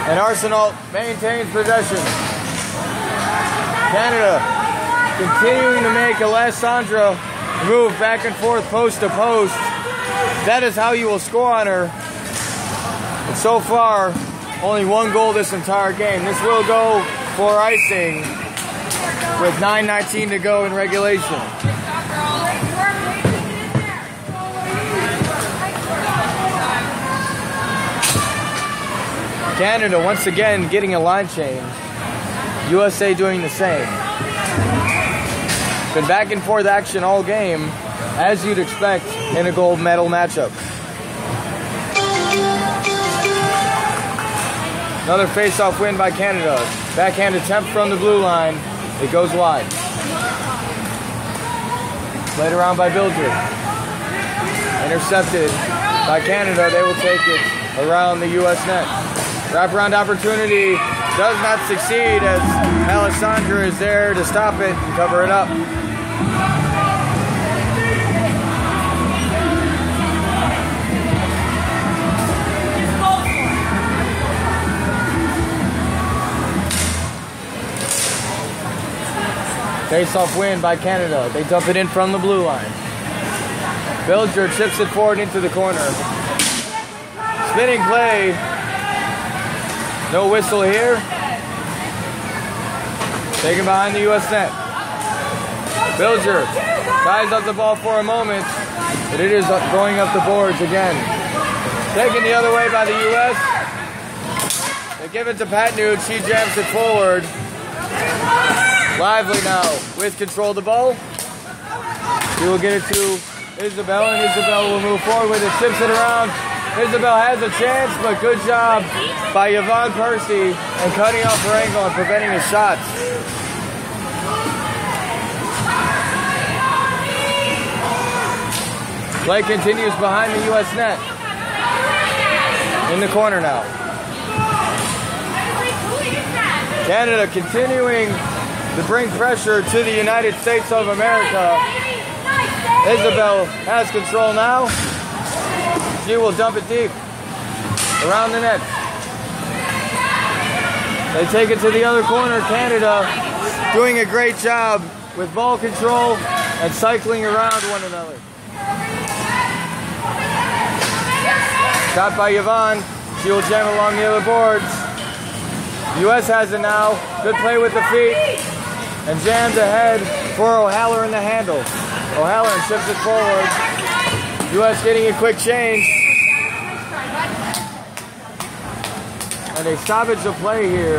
And Arsenal maintains possession. Canada continuing to make Alessandra move back and forth, post to post. That is how you will score on her. And so far, only 1 goal this entire game. This will go for icing with 9:19 to go in regulation. Canada once again getting a line change. USA doing the same. Been back and forth action all game, as you'd expect in a gold medal matchup. Another face-off win by Canada. Backhand attempt from the blue line. It goes wide. Played around by Bilger. Intercepted by Canada. They will take it around the U.S. net. Wraparound opportunity does not succeed as Alessandra is there to stop it and cover it up. Face-off win by Canada. They dump it in from the blue line. Bilger chips it forward into the corner. Spinning play. No whistle here. Taken behind the U.S. net. Bilger ties up the ball for a moment, but it is going up the boards again. Taken the other way by the U.S. They give it to Patnud. She jams it forward. Lively now with control of the ball. She will get it to Isabel, and Isabel will move forward with it. Chips it around. Isabel has a chance, but good job by Yvonne Percy and cutting off her angle and preventing the shots. Play continues behind the U.S. net. In the corner now. Canada continuing to bring pressure to the United States of America. Isabel has control now. She will dump it deep around the net. They take it to the other corner. Canada doing a great job with ball control and cycling around one another. Shot by Yvonne. She will jam along the other boards. U.S. has it now. Good play with the feet. And jams ahead for O'Halloran the handle. O'Halloran shifts it forward. U.S. getting a quick change. And a stoppage of play here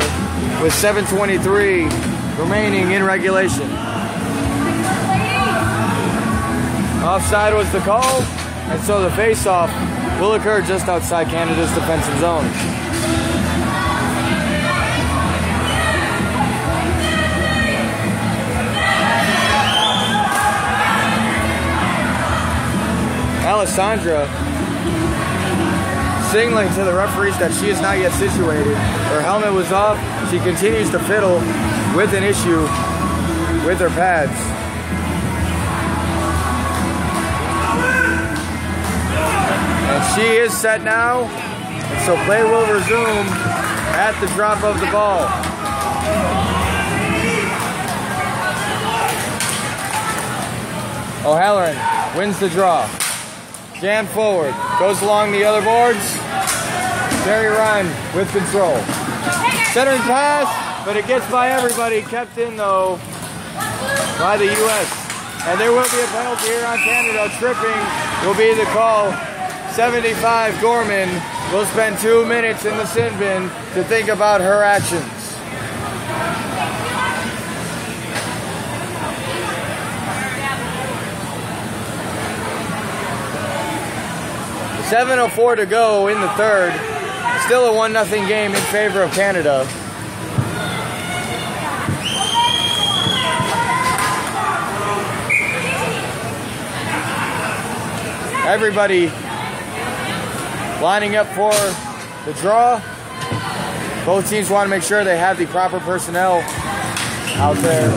with 7:23 remaining in regulation. Offside was the call, and so the face-off will occur just outside Canada's defensive zone. Alessandra signaling to the referees that she is not yet situated. Her helmet was off. She continues to fiddle with an issue with her pads. And she is set now, and so play will resume at the drop of the ball. O'Halloran wins the draw. Jan forward, goes along the other boards. Terry Ryan with control. Centering pass, but it gets by everybody. Kept in though by the U.S. And there will be a penalty here on Canada. Tripping will be the call. 75 Gorman will spend 2 minutes in the sin bin to think about her actions. .7:04 to go in the third. Still a 1-0 game in favor of Canada. Everybody lining up for the draw. Both teams want to make sure they have the proper personnel out there.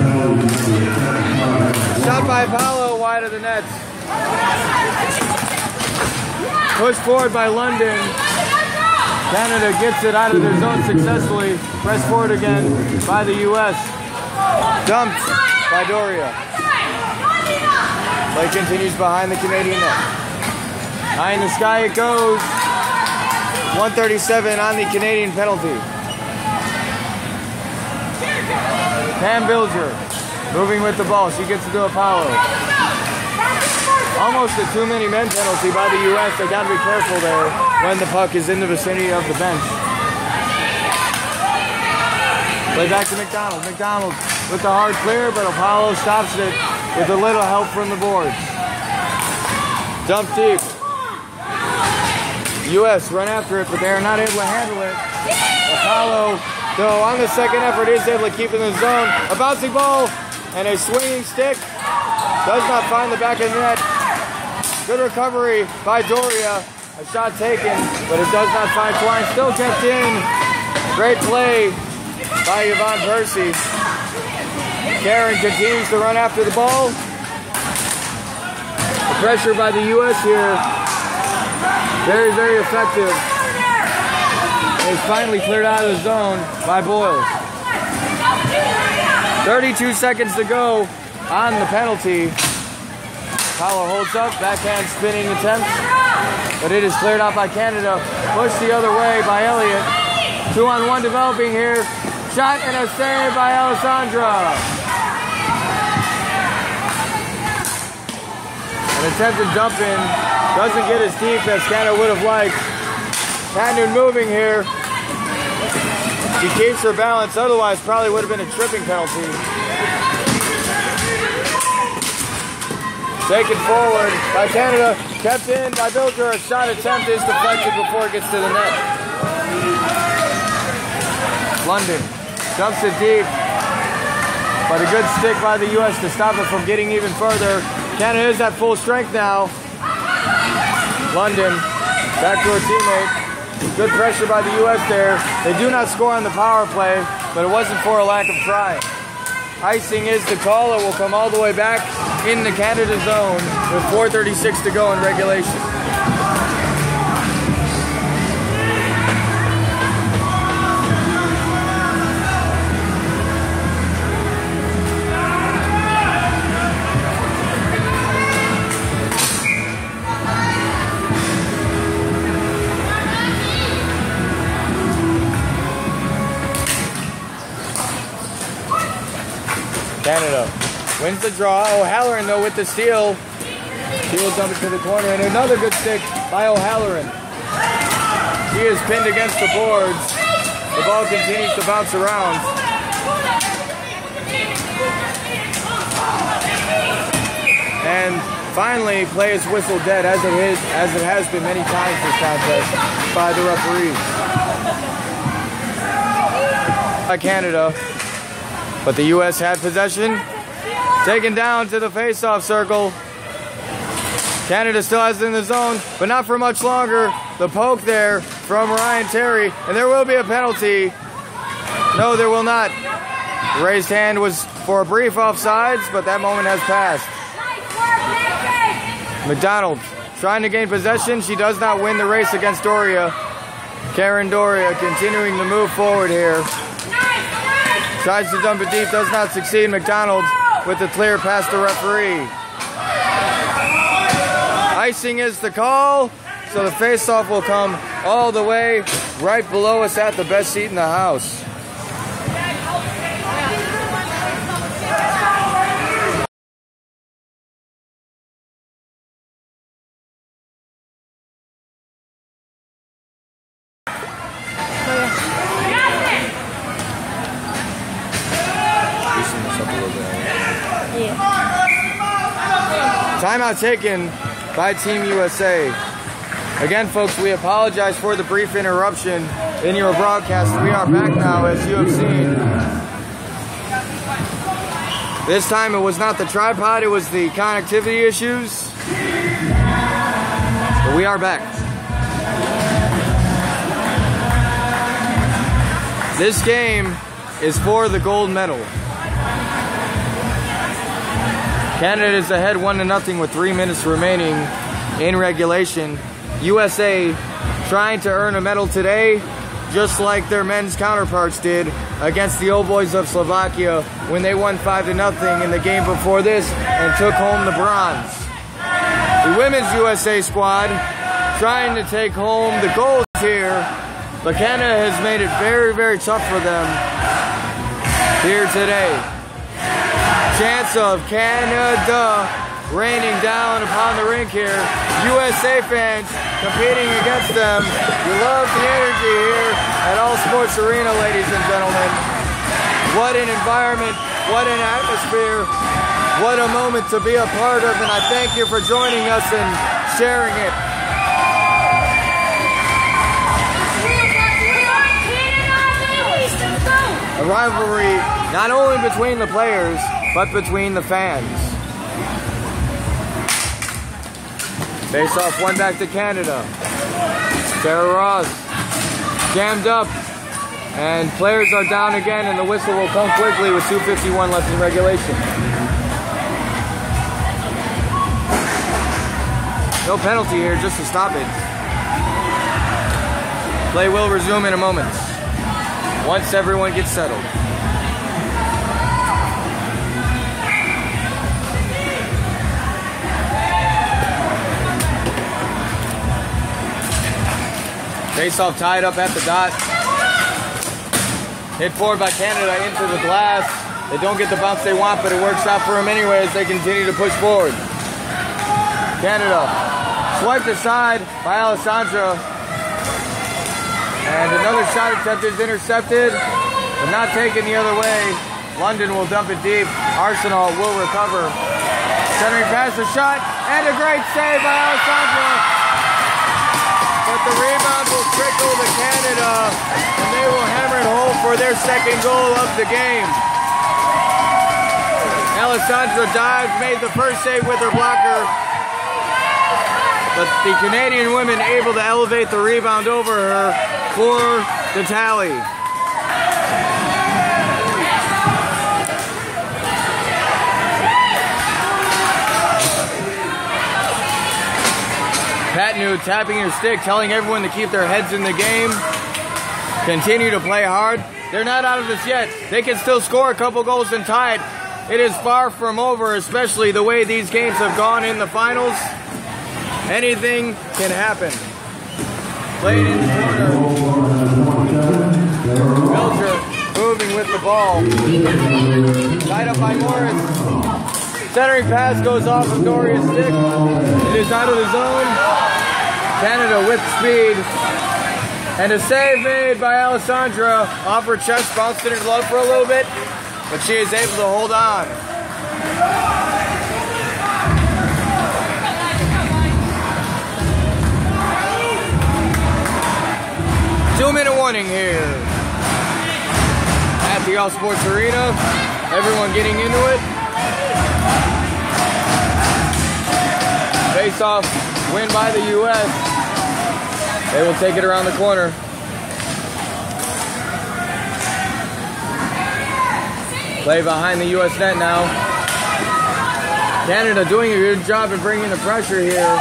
Shot by Paulo wide of the net. Pushed forward by London. Canada gets it out of their zone successfully. Pressed forward again by the U.S. Dumped by Doria. Play continues behind the Canadian net. High in the sky it goes. 137 on the Canadian penalty. Pam Bilger moving with the ball. She gets it to Apollo. Almost a too many men penalty by the U.S. They got to be careful there when the puck is in the vicinity of the bench. Play back to McDonald. McDonald with the hard clear, but Apollo stops it with a little help from the boards. Dump deep. U.S. run after it, but they are not able to handle it. Apollo, though, on the second effort is able to keep in the zone. A bouncing ball and a swinging stick. Does not find the back of the net. Good recovery by Doria. A shot taken, but it does not find Twine. Still kept in. Great play by Yvonne Percy. Karen continues to run after the ball. The pressure by the U.S. here. Very, very effective. It's finally cleared out of the zone by Boyle. 32 seconds to go on the penalty. Paulo holds up, backhand spinning attempt, but it is cleared out by Canada. Pushed the other way by Elliott. 2-on-1 developing here. Shot and a save by Alessandra. An attempted dump in. Doesn't get as deep as Canada would have liked. Tandon moving here. She keeps her balance, otherwise probably would have been a tripping penalty. Taken forward by Canada, kept in by Bilger. A shot attempt is deflected before it gets to the net. London dumps it deep, but a good stick by the U.S. to stop it from getting even further. Canada is at full strength now. London back to her teammate. Good pressure by the U.S. there. They do not score on the power play, but it wasn't for a lack of trying. Icing is the call. It will come all the way back in the Canada zone with 4:36 to go in regulation. Canada wins the draw. O'Halloran, though, with the steal. He will dump it to the corner, and another good stick by O'Halloran. He is pinned against the boards. The ball continues to bounce around. And finally, play is whistled dead, as it has been many times this contest, by the referees. By Canada, but the U.S. had possession. Taken down to the face-off circle. Canada still has it in the zone, but not for much longer. The poke there from Ryan Terry, and there will be a penalty. No, there will not. The raised hand was for a brief offsides, but that moment has passed. McDonald trying to gain possession. She does not win the race against Doria. Karen Doria continuing to move forward here. Tries to dump it deep, does not succeed. McDonald with the clear past the referee. Icing is the call, so the face-off will come all the way right below us at the best seat in the house. Timeout taken by Team USA. Again, folks, we apologize for the brief interruption in your broadcast. We are back now, as you have seen. This time it was not the tripod, it was the connectivity issues. But we are back. This game is for the gold medal. Canada is ahead 1-0 with 3 minutes remaining in regulation. USA trying to earn a medal today, just like their men's counterparts did against the Old Boys of Slovakia when they won 5-0 in the game before this and took home the bronze. The women's USA squad trying to take home the gold here, but Canada has made it very, very tough for them here today. Chance of Canada raining down upon the rink here. USA fans competing against them. You love the energy here at All Sports Arena, ladies and gentlemen. What an environment, what an atmosphere, what a moment to be a part of, and I thank you for joining us and sharing it. A rivalry not only between the players, but between the fans. Face off, one back to Canada. Sarah Ross jammed up, and players are down again, and the whistle will come quickly with 2:51 left in regulation. No penalty here, just a stoppage. Play will resume in a moment, once everyone gets settled. Face-off tied up at the dot. Hit forward by Canada into the glass. They don't get the bounce they want, but it works out for them anyway as they continue to push forward. Canada swiped aside by Alessandra. And another shot attempt is intercepted, but not taken the other way. London will dump it deep. Arsenal will recover. Centering pass, a shot, and a great save by Alessandra. But the rebound will trickle to Canada, and they will hammer it home for their second goal of the game. Alessandra dives, made the first save with her blocker, but the Canadian women able to elevate the rebound over her for the tally. Patnu tapping her stick, telling everyone to keep their heads in the game. Continue to play hard. They're not out of this yet. They can still score a couple goals and tie it. It is far from over, especially the way these games have gone in the finals. Anything can happen. Played in the corner. Belcher moving with the ball. Tied up by Morris. Centering pass goes off of Doria's stick. It is out of the zone. Canada with speed. And a save made by Alessandra. Off her chest, bounced in her glove for a little bit, but she is able to hold on. Two-minute warning here at the All Sports Arena. Everyone getting into it. Face-off win by the U.S. They will take it around the corner. Play behind the U.S. net now. Canada doing a good job of bringing the pressure here.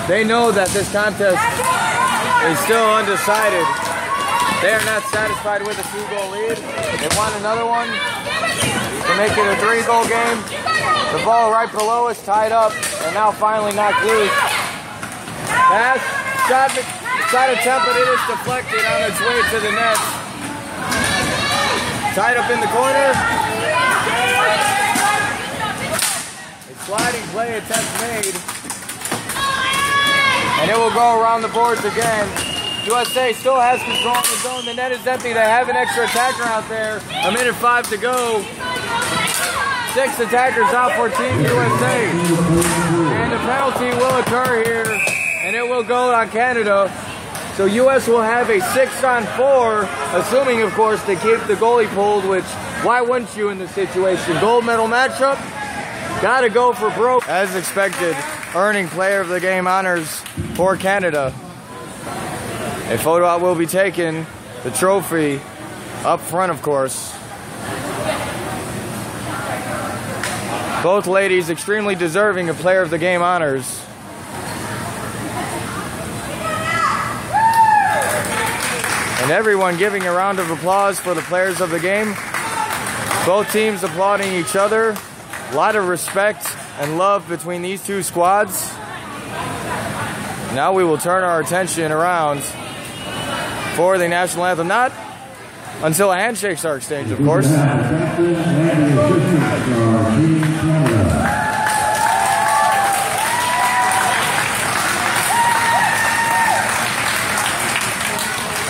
They know that this contest is still undecided. They are not satisfied with a 2-goal lead. They want another one to make it a 3-goal game. The ball right below us tied up and now finally knocked loose. Pass, shot attempt, but it is deflected on its way to the net. Tied up in the corner. A sliding play attempt made. And it will go around the boards again. USA still has control of the zone. The net is empty. They have an extra attacker out there. 1:05 to go. 6 attackers out for Team USA. And a penalty will occur here. And it will go on Canada. So US will have a 6-on-4, assuming, of course, to keep the goalie pulled, which, why wouldn't you in this situation? Gold medal matchup, gotta go for broke. As expected, earning player of the game honors for Canada. A photo op will be taken, the trophy up front, of course. Both ladies extremely deserving of player of the game honors. And everyone giving a round of applause for the players of the game. Both teams applauding each other. A lot of respect and love between these two squads. Now we will turn our attention around for the national anthem. Not until handshakes are exchanged, of course.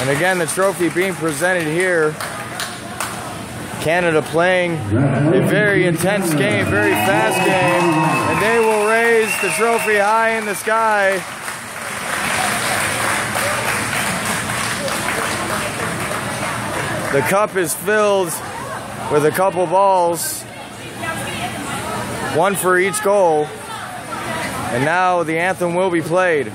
And again, the trophy being presented here. Canada playing a very intense game, very fast game. And they will raise the trophy high in the sky. The cup is filled with a couple balls. One for each goal. And now the anthem will be played.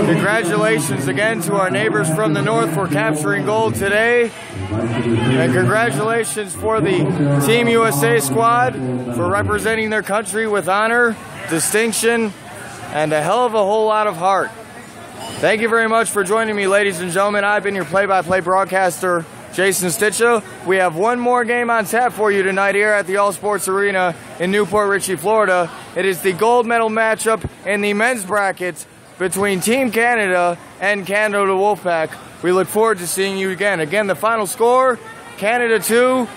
Congratulations again to our neighbors from the north for capturing gold today. And congratulations for the Team USA squad for representing their country with honor, distinction, and a hell of a whole lot of heart. Thank you very much for joining me, ladies and gentlemen. I've been your play-by-play broadcaster, Jason Stitcher. We have one more game on tap for you tonight here at the All Sports Arena in Newport Richey, Florida. It is the gold medal matchup in the men's bracket between Team Canada and Canada Wolfpack. We look forward to seeing you again. Again, the final score, Canada 2,